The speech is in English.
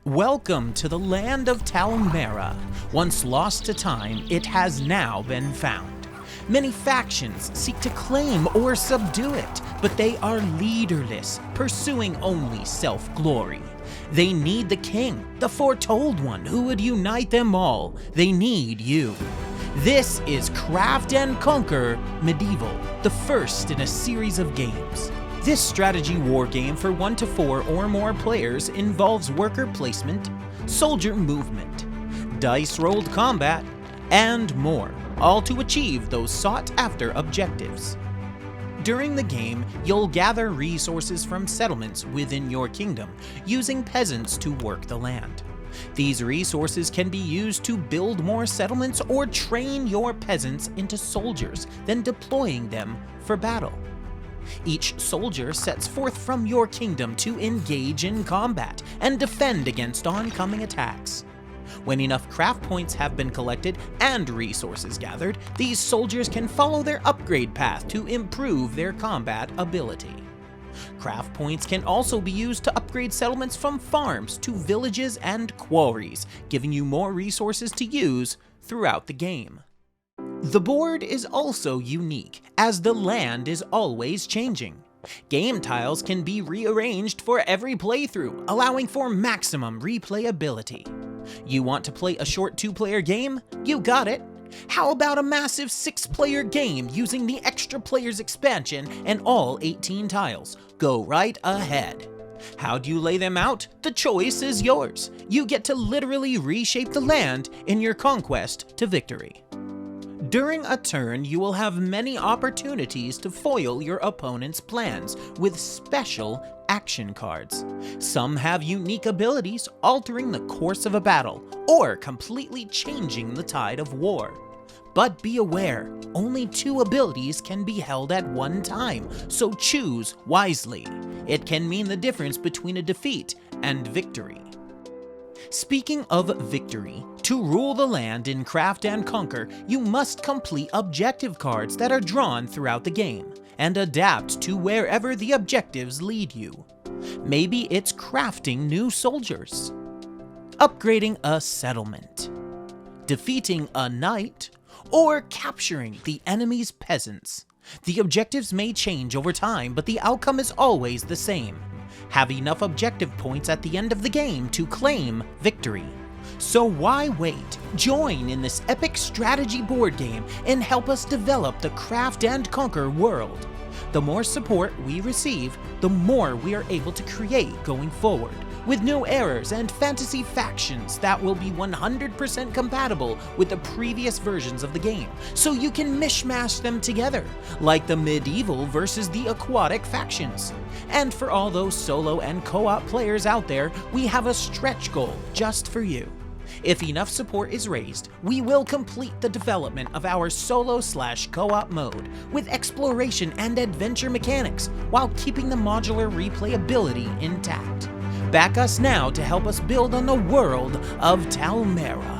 Welcome to the land of Talmera. Once lost to time, it has now been found. Many factions seek to claim or subdue it, but they are leaderless, pursuing only self-glory. They need the king, the foretold one who would unite them all. They need you. This is Craft and Conquer Medieval, the first in a series of games. This strategy war game for 1 to 4 or more players involves worker placement, soldier movement, dice-rolled combat, and more, all to achieve those sought-after objectives. During the game, you'll gather resources from settlements within your kingdom, using peasants to work the land. These resources can be used to build more settlements or train your peasants into soldiers, then deploying them for battle. Each soldier sets forth from your kingdom to engage in combat and defend against oncoming attacks. When enough craft points have been collected and resources gathered, these soldiers can follow their upgrade path to improve their combat ability. Craft points can also be used to upgrade settlements from farms to villages and quarries, giving you more resources to use throughout the game. The board is also unique, as the land is always changing. Game tiles can be rearranged for every playthrough, allowing for maximum replayability. You want to play a short 2-player game? You got it! How about a massive 6-player game using the extra players expansion and all 18 tiles? Go right ahead. How do you lay them out? The choice is yours. You get to literally reshape the land in your conquest to victory. During a turn, you will have many opportunities to foil your opponent's plans with special action cards. Some have unique abilities, altering the course of a battle, or completely changing the tide of war. But be aware, only 2 abilities can be held at one time, so choose wisely. It can mean the difference between a defeat and victory. Speaking of victory, to rule the land in Craft and Conquer, you must complete objective cards that are drawn throughout the game, and adapt to wherever the objectives lead you. Maybe it's crafting new soldiers, upgrading a settlement, defeating a knight, or capturing the enemy's peasants. The objectives may change over time, but the outcome is always the same. Have enough objective points at the end of the game to claim victory. So why wait? Join in this epic strategy board game and help us develop the Craft and Conquer world. The more support we receive, the more we are able to create going forward, with new eras and fantasy factions that will be 100% compatible with the previous versions of the game, so you can mishmash them together, like the medieval versus the aquatic factions. And for all those solo and co-op players out there, we have a stretch goal just for you. If enough support is raised, we will complete the development of our solo/co-op mode with exploration and adventure mechanics while keeping the modular replayability intact. Back us now to help us build on the world of Talmera.